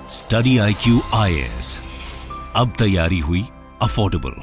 Study IQ IAS, अब तैयारी हुई अफोर्डेबल।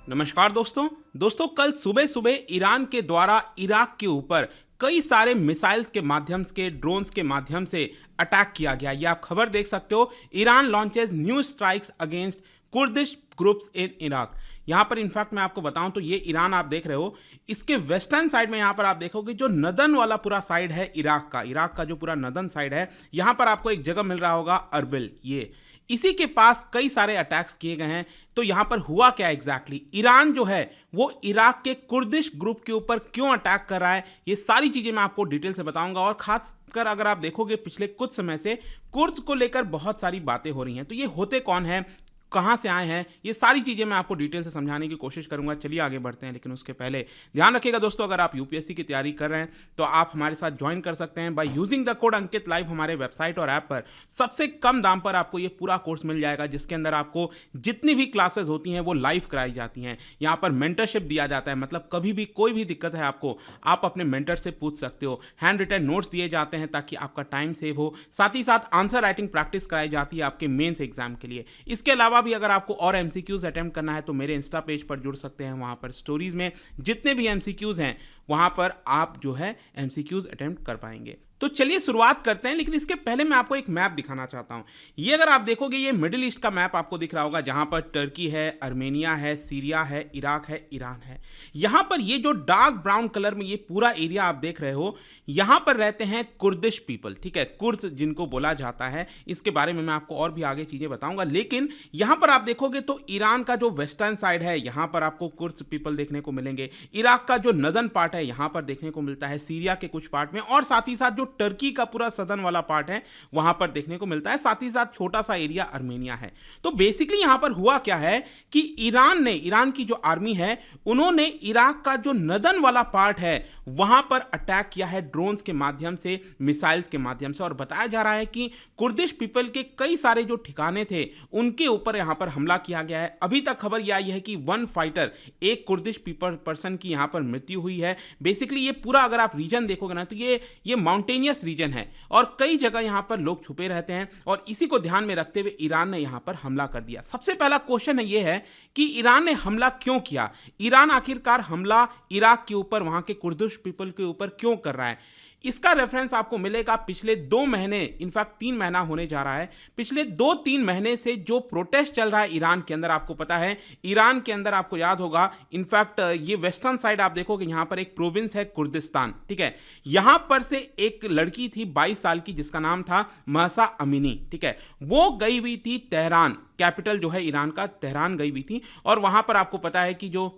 नमस्कार दोस्तों कल सुबह सुबह ईरान के द्वारा इराक के ऊपर कई सारे मिसाइल्स के माध्यम से, ड्रोन्स के माध्यम से अटैक किया गया। ये आप खबर देख सकते हो। Iran launches new strikes against Kurdish groups in Iraq. यहाँ पर इनफैक्ट मैं आपको बताऊं तो ये ईरान आप देख रहे हो, इसके वेस्टर्न साइड में यहाँ पर आप देखोगे जो नदन वाला पूरा साइड है इराक का जो पूरा नदन साइड है, यहाँ पर आपको एक जगह मिल रहा होगा अरबिल। ये इसी के पास कई सारे अटैक्स किए गए हैं। तो यहां पर हुआ क्या एग्जैक्टली, ईरान जो है वो इराक के कुर्दिश ग्रुप के ऊपर क्यों अटैक कर रहा है, ये सारी चीजें मैं आपको डिटेल से बताऊंगा। और खासकर अगर आप देखोगे पिछले कुछ समय से कुर्द को लेकर बहुत सारी बातें हो रही हैं। तो ये होते कौन है, कहां से आए हैं, ये सारी चीजें मैं आपको डिटेल से समझाने की कोशिश करूंगा। चलिए आगे बढ़ते हैं, लेकिन उसके पहले ध्यान रखिएगा दोस्तों, अगर आप यूपीएससी की तैयारी कर रहे हैं तो आप हमारे साथ ज्वाइन कर सकते हैं by using the code Ankit live. हमारे वेबसाइट और ऐप पर सबसे कम दाम पर आपको ये पूरा कोर्स मिल जाएगा, जिसके अंदर आपको जितनी भी क्लासेस होती हैं वो लाइव कराई जाती हैं। यहाँ पर मेंटरशिप दिया जाता है, मतलब कभी भी कोई भी दिक्कत है आपको, आप अपने मेंटर से पूछ सकते हो। हैंड रिटन नोट्स दिए जाते हैं ताकि आपका टाइम सेव हो। साथ ही साथ आंसर राइटिंग प्रैक्टिस कराई जाती है आपके मेंस एग्जाम के लिए। इसके अलावा भी अगर आपको और एमसीक्यूज अटेम्प्ट करना है तो मेरे इंस्टा पेज पर जुड़ सकते हैं। वहां पर स्टोरीज में जितने भी एमसीक्यूज हैं वहां पर आप जो है एमसीक्यूज अटेम्प्ट कर पाएंगे। तो चलिए शुरुआत करते हैं, लेकिन इसके पहले मैं आपको एक मैप दिखाना चाहता हूं। ये अगर आप देखोगे, ये मिडिल ईस्ट का मैप आपको दिख रहा होगा, जहां पर टर्की है, अर्मेनिया है, सीरिया है, इराक है, ईरान है। यहां पर ये जो डार्क ब्राउन कलर में ये पूरा एरिया आप देख रहे हो, यहां पर रहते हैं कुर्दिश पीपल, ठीक है, कुर्द जिनको बोला जाता है। इसके बारे में मैं आपको और भी आगे चीजें बताऊंगा। लेकिन यहां पर आप देखोगे तो ईरान का जो वेस्टर्न साइड है, यहां पर आपको कुर्द पीपल देखने को मिलेंगे। इराक का जो नदन पार्ट है यहां पर देखने को मिलता है, सीरिया के कुछ पार्ट में, और साथ ही साथ जो टर्की का पूरा सदर्न वाला पार्ट है वहां पर देखने को मिलता है। साथ ही साथ छोटा सा एरिया अर्मेनिया है। तो बेसिकली यहां पर हुआ क्या है कि ईरान की जो आर्मी है उन्होंने इराक का जो नदन वाला पार्ट है वहां पर अटैक किया है ड्रोन्स के माध्यम से, मिसाइल्स के माध्यम से। और बताया जा रहा है कि कुर्दिश पीपल के कई सारे जो ठिकाने थे उनके ऊपर यहां पर हमला किया गया है। अभी तक खबर यह आई है कि वन फाइटर, एक कुर्दिश पीपल पर्सन की यहां पर मृत्यु हुई है। बेसिकली ये पूरा अगर आप रीजन देखोगे ना तो ये माउंटेनियस रीजन है और कई जगह यहां पर लोग छुपे रहते हैं। और इसी को ध्यान में रखते हुए ईरान ने यहां पर हमला कर दिया। सबसे पहला क्वेश्चन है यह है कि ईरान ने हमला क्यों किया, ईरान आखिरकार हमला इराक के ऊपर, वहां के कुर्दिश पीपल के ऊपर क्यों कर रहा है। इसका रेफरेंस आपको मिलेगा पिछले 2 महीने, इनफैक्ट 3 महीना होने जा रहा है, पिछले 2-3 महीने से जो प्रोटेस्ट चल रहा है ईरान के अंदर। आपको पता है ईरान के अंदर, आपको याद होगा, इनफैक्ट ये वेस्टर्न साइड आप देखोगे, यहां पर एक प्रोविंस है कुर्दिस्तान, ठीक है। यहां पर से एक लड़की थी 22 साल की जिसका नाम था महसा अमीनी, ठीक है। वो गई हुई थी तेहरान, कैपिटल जो है ईरान का, तेहरान गई हुई थी। और वहां पर आपको पता है कि जो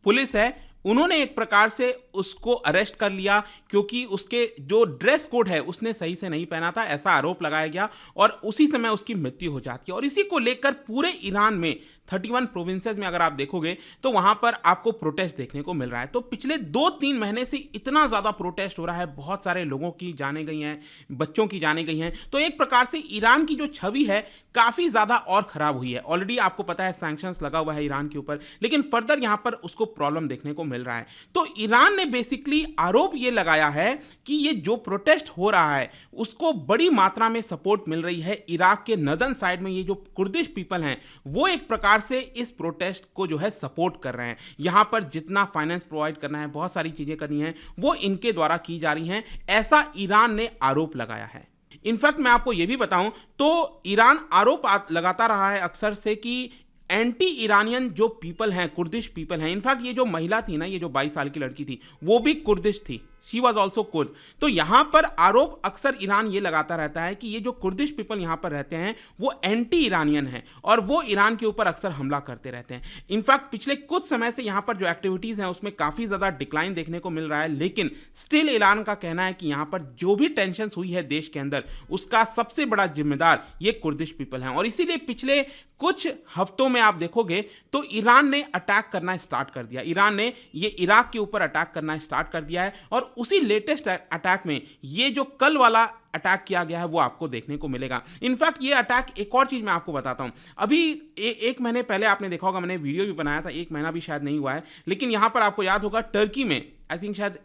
पुलिस है उन्होंने एक प्रकार से उसको अरेस्ट कर लिया, क्योंकि उसके जो ड्रेस कोड है उसने सही से नहीं पहना था, ऐसा आरोप लगाया गया। और उसी समय उसकी मृत्यु हो जाती है। और इसी को लेकर पूरे ईरान में 31 प्रोविंसेस में अगर आप देखोगे तो वहां पर आपको प्रोटेस्ट देखने को मिल रहा है। तो पिछले 2-3 महीने से इतना ज्यादा प्रोटेस्ट हो रहा है, बहुत सारे लोगों की जाने गई हैं, बच्चों की जाने गई हैं। तो एक प्रकार से ईरान की जो छवि है काफी ज्यादा और खराब हुई है। ऑलरेडी आपको पता है सैंक्शंस लगा हुआ है ईरान के ऊपर, लेकिन फर्दर यहां पर उसको प्रॉब्लम देखने को मिल रहा है। तो ईरान ने बेसिकली आरोप यह लगाया है कि ये जो प्रोटेस्ट हो रहा है उसको बड़ी मात्रा में सपोर्ट मिल रही है इराक के नदन साइड में। ये जो कुर्दिश पीपल हैं वो एक प्रकार से इस प्रोटेस्ट को जो है सपोर्ट कर रहे हैं। यहां पर जितना फाइनेंस प्रोवाइड करना है, बहुत सारी चीजें करनी है, वो इनके द्वारा की जा रही हैं, ऐसा ईरान ने आरोप लगाया है। इनफैक्ट मैं आपको यह भी बताऊं तो ईरान आरोप लगाता रहा है अक्सर से कि एंटी ईरानियन जो पीपल हैं, कुर्दिश पीपल हैं। इनफैक्ट ये जो महिला थी ना, ये जो 22 साल की लड़की थी, वो भी कुर्दिश थी, शी वॉज ऑल्सो कुर्द। तो यहां पर आरोप अक्सर ईरान ये लगाता रहता है कि ये जो कुर्दिश पीपल यहां पर रहते हैं वो एंटी ईरानियन है और वो ईरान के ऊपर अक्सर हमला करते रहते हैं। इनफैक्ट पिछले कुछ समय से यहां पर जो एक्टिविटीज हैं उसमें काफी ज्यादा डिक्लाइन देखने को मिल रहा है। लेकिन स्टिल ईरान का कहना है कि यहां पर जो भी टेंशन हुई है देश के अंदर, उसका सबसे बड़ा जिम्मेदार ये कुर्दिश पीपल हैं। और इसीलिए पिछले कुछ हफ्तों में आप देखोगे तो ईरान ने अटैक करना स्टार्ट कर दिया। ईरान ने ये इराक के ऊपर अटैक करना स्टार्ट कर दिया है। और उसी लेटेस्ट अटैक में ये जो कल वाला अटैक किया गया है वो आपको देखने को मिलेगा। इनफैक्ट ये अटैक, एक और चीज़ मैं आपको बताता हूँ, अभी एक महीने पहले आपने देखा होगा, मैंने वीडियो भी बनाया था, एक महीना भी शायद नहीं हुआ है, लेकिन यहाँ पर आपको याद होगा टर्की में आई थिंक शायद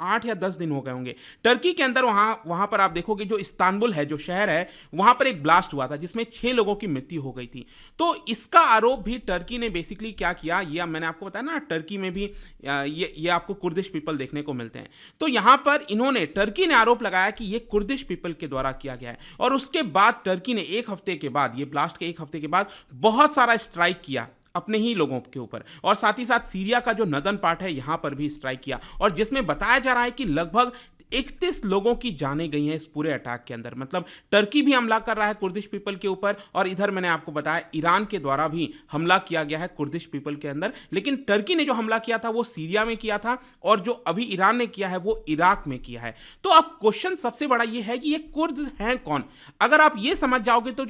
8 या 10 दिन हो गए होंगे, टर्की के अंदर वहाँ पर आप देखोगे जो इस्तांबुल है, जो शहर है, वहाँ पर एक ब्लास्ट हुआ था जिसमें 6 लोगों की मृत्यु हो गई थी। तो इसका आरोप भी टर्की ने बेसिकली क्या किया, ये मैंने आपको बताया ना, टर्की में भी ये आपको कुर्दिश पीपल देखने को मिलते हैं। तो यहाँ पर इन्होंने, टर्की ने आरोप लगाया कि ये कुर्दिश पीपल के द्वारा किया गया है, और उसके बाद टर्की ने एक हफ्ते के बाद, ये ब्लास्ट के एक हफ्ते के बाद बहुत सारा स्ट्राइक किया अपने ही लोगों के ऊपर, और साथ ही साथ सीरिया का जो नदन पार्ट है यहां पर भी स्ट्राइक किया, और जिसमें बताया जा रहा है कि लगभग 31 लोगों की जानें गई हैं इस पूरे अटैक के अंदर। मतलब टर्की भी हमला कर रहा है कुर्दिश पीपल के ऊपर, और इधर मैंने आपको बताया ईरान के द्वारा भी हमला किया गया है कुर्दिश पीपल के अंदर। लेकिन टर्की ने जो हमला किया था वो सीरिया में किया था, और जो अभी ईरान ने किया है वो इराक में किया है। तो अब क्वेश्चन सबसे बड़ा ये है कि ये कुर्द हैं कौन। अगर आप ये समझ जाओगे तो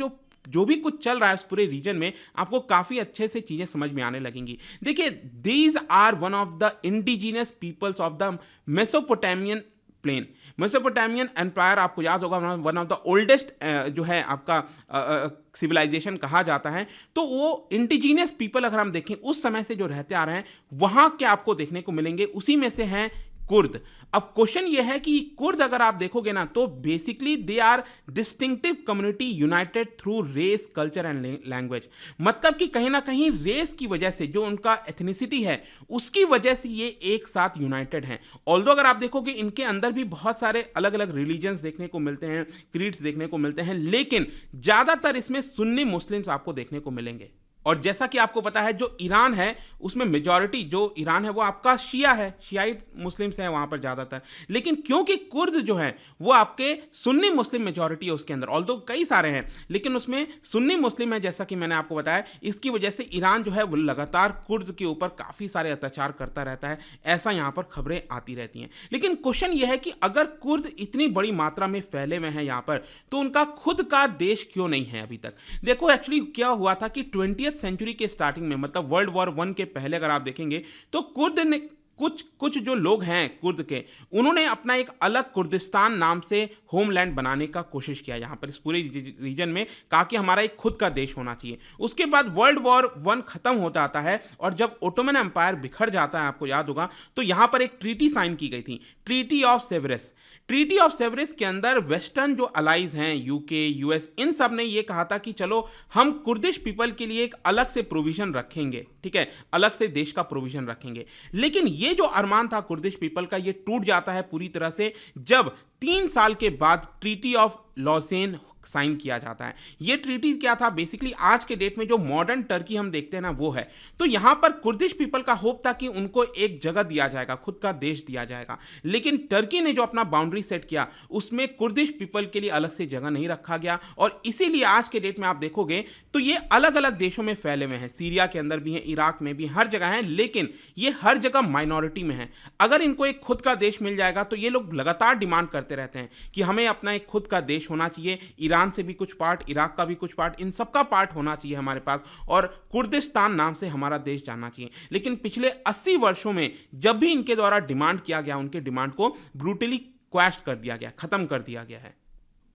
जो भी कुछ चल रहा है उस पूरे रीजन में आपको काफी अच्छे से चीजें समझ में आने लगेंगी। देखिए, these are one of the indigenous peoples of the Mesopotamian plain. Mesopotamian empire आपको याद होगा, वन ऑफ द ओल्डेस्ट जो है आपका सिविलाइजेशन कहा जाता है। तो वो इंडिजिनियस पीपल अगर हम देखें उस समय से जो रहते आ रहे हैं, वहां क्या आपको देखने को मिलेंगे, उसी में से हैं कुर्द। अब क्वेश्चन ये है कि कुर्द अगर आप देखोगे ना, तो basically they are distinctive community united through race, culture and language. मतलब कि कहीं ना कहीं रेस की वजह से, जो उनका एथनिसिटी है उसकी वजह से ये एक साथ यूनाइटेड हैं। ऑल्दो अगर आप देखोगे इनके अंदर भी बहुत सारे अलग अलग रिलीजन्स देखने को मिलते हैं, क्रीड्स देखने को मिलते हैं, लेकिन ज्यादातर इसमें सुन्नी मुस्लिम्स आपको देखने को मिलेंगे। और जैसा कि आपको पता है जो ईरान है उसमें मेजॉरिटी जो ईरान है वो आपका शिया है, शियाइट मुस्लिम्स हैं वहाँ पर ज़्यादातर। लेकिन क्योंकि कुर्द जो है वो आपके सुन्नी मुस्लिम मेजॉरिटी है उसके अंदर, ऑल्दो कई सारे हैं लेकिन उसमें सुन्नी मुस्लिम है, जैसा कि मैंने आपको बताया। इसकी वजह से ईरान जो है वो लगातार कुर्द के ऊपर काफ़ी सारे अत्याचार करता रहता है, ऐसा यहाँ पर खबरें आती रहती हैं। लेकिन क्वेश्चन ये है कि अगर कुर्द इतनी बड़ी मात्रा में फैले हुए हैं यहाँ पर, तो उनका खुद का देश क्यों नहीं है अभी तक। देखो एक्चुअली क्या हुआ था कि 20th सेंचुरी के स्टार्टिंग में, मतलब वर्ल्ड वॉर 1 के पहले अगर आप देखेंगे तो कुर्द ने कुछ जो लोग हैं कुर्द के, उन्होंने अपना एक अलग कुर्दिस्तान नाम से होमलैंड बनाने का कोशिश किया यहाँ पर इस पूरे रीजन में, कहा कि हमारा एक खुद का देश होना चाहिए। उसके बाद वर्ल्ड वॉर 1 खत्म हो जाता है और जब ओटोमन एम्पायर बिखर जाता है, आपको याद होगा, तो यहाँ पर एक ट्रीटी साइन की गई थी, treaty of Sevres. Treaty of Sevres के अंदर वेस्टर्न जो अलाइज हैं, यूके, यूएस, इन सब ने ये कहा था कि चलो हम कुर्दिश पीपल के लिए एक अलग से प्रोविजन रखेंगे, ठीक है, अलग से देश का प्रोविजन रखेंगे। लेकिन ये जो अरमान था कुर्दिश पीपल का, ये टूट जाता है पूरी तरह से जब 3 साल के बाद ट्रीटी ऑफ लॉसेन साइन किया जाता है। ये ट्रीटी क्या था, बेसिकली आज के डेट में जो मॉडर्न टर्की हम देखते हैं ना वो है। तो यहां पर कुर्दिश पीपल का होप था कि उनको एक जगह दिया जाएगा, खुद का देश दिया जाएगा। लेकिन टर्की ने जो अपना बाउंड्री सेट किया उसमें कुर्दिश पीपल के लिए अलग से जगह नहीं रखा गया, और इसीलिए आज के डेट में आप देखोगे तो ये अलग अलग देशों में फैले हुए हैं, सीरिया के अंदर भी हैं, इराक में भी, हर जगह हैं, लेकिन ये हर जगह माइनॉरिटी में है। अगर इनको एक खुद का देश मिल जाएगा तो ये लोग लगातार डिमांड करते रहते हैं कि हमें अपना एक खुद का देश होना चाहिए, ईरान से भी कुछ पार्ट, इराक का भी कुछ पार्ट, इन सब का पार्ट होना चाहिए हमारे पास, और कुर्दिस्तान नाम से हमारा देश जानना चाहिए। लेकिन पिछले 80 वर्षों में जब भी इनके द्वारा डिमांड किया गया, उनके डिमांड को ब्रूटली क्वैश कर दिया गया, खत्म कर दिया गया है,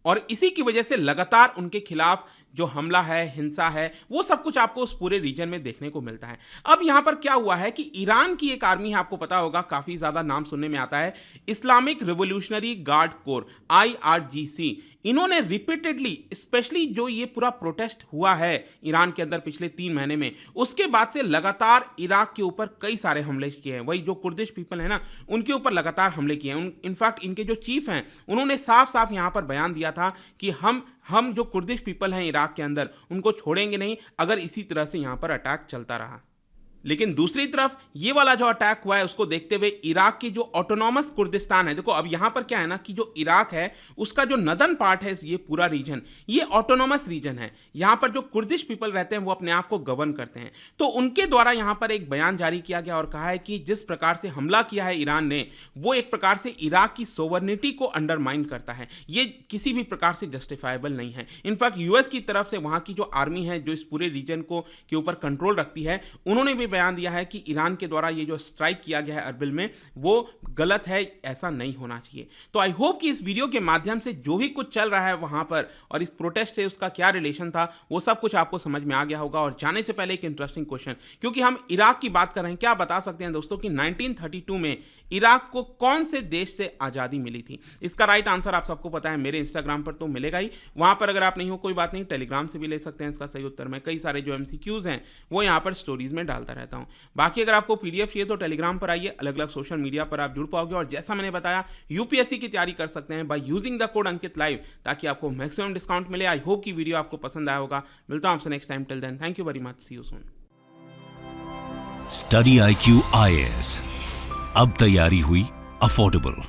और इसी की वजह से लगातार उनके खिलाफ जो हमला है, हिंसा है, वो सब कुछ आपको उस पूरे रीजन में देखने को मिलता है। अब यहां पर क्या हुआ है कि ईरान की एक आर्मी है, आपको पता होगा, काफी ज्यादा नाम सुनने में आता है, Islamic revolutionary guard core, IRGC। इन्होंने रिपीटेडली, स्पेशली जो ये पूरा प्रोटेस्ट हुआ है ईरान के अंदर पिछले 3 महीने में, उसके बाद से लगातार इराक के ऊपर कई सारे हमले किए हैं। वही जो कुर्दिश पीपल है ना, उनके ऊपर लगातार हमले किए हैं। इनफैक्ट इनके जो चीफ हैं उन्होंने साफ साफ यहां पर बयान दिया था कि हम जो कुर्दिश पीपल हैं इराक के अंदर, उनको छोड़ेंगे नहीं अगर इसी तरह से यहां पर अटैक चलता रहा। लेकिन दूसरी तरफ ये वाला जो अटैक हुआ है उसको देखते हुए इराक की जो ऑटोनॉमस कुर्दिस्तान है, देखो अब यहां पर क्या है ना कि जो इराक है उसका जो नदन पार्ट है, ये पूरा रीजन, ये ऑटोनॉमस रीजन है। यहां पर जो कुर्दिश पीपल रहते हैं वो अपने आप को गवर्न करते हैं। तो उनके द्वारा यहां पर एक बयान जारी किया गया और कहा है कि जिस प्रकार से हमला किया है ईरान ने, वो एक प्रकार से इराक की सोवर्निटी को अंडरमाइन करता है, ये किसी भी प्रकार से जस्टिफाइबल नहीं है। इनफैक्ट यूएस की तरफ से वहां की जो आर्मी है जो इस पूरे रीजन को के ऊपर कंट्रोल रखती है, उन्होंने भी बयान दिया है कि ईरान के द्वारा ये जो स्ट्राइक किया गया है अरबिल में वो गलत है, ऐसा नहीं होना चाहिए। तो आई होप कि इस वीडियो के माध्यम से जो भी कुछ चल रहा है वहां पर और इस प्रोटेस्ट से उसका क्या रिलेशन था वो सब कुछ आपको समझ में आ गया होगा। और जाने से पहले एक इंटरेस्टिंग क्वेश्चन, क्योंकि हम इराक की बात कर रहे हैं, क्या बता सकते हैं दोस्तों कि 1932 में इराक को कौन से देश से आज़ादी मिली थी? इसका राइट आंसर आप सबको पता है, मेरे इंस्टाग्राम पर तो मिलेगा ही, वहां पर अगर आप नहीं हो कोई बात नहीं, टेलीग्राम से भी ले सकते हैं इसका सही उत्तर। मैं कई सारे जो MCQs हैं वो यहाँ पर स्टोरीज में डालता रहता हूँ। बाकी अगर आपको PDF चाहिए तो टेलीग्राम पर आइए, अलग अलग सोशल मीडिया पर आप जुड़ पाओगे। और जैसा मैंने बताया UPSC की तैयारी कर सकते हैं by using the code Ankit live, ताकि आपको मैक्सिमम डिस्काउंट मिले। आई होप की वीडियो आपको पसंद आया होगा। मिलता हूं आपसे next time, till then thank you very much, see you soon. Study IQ IAS, अब तैयारी हुई अफोर्डेबल।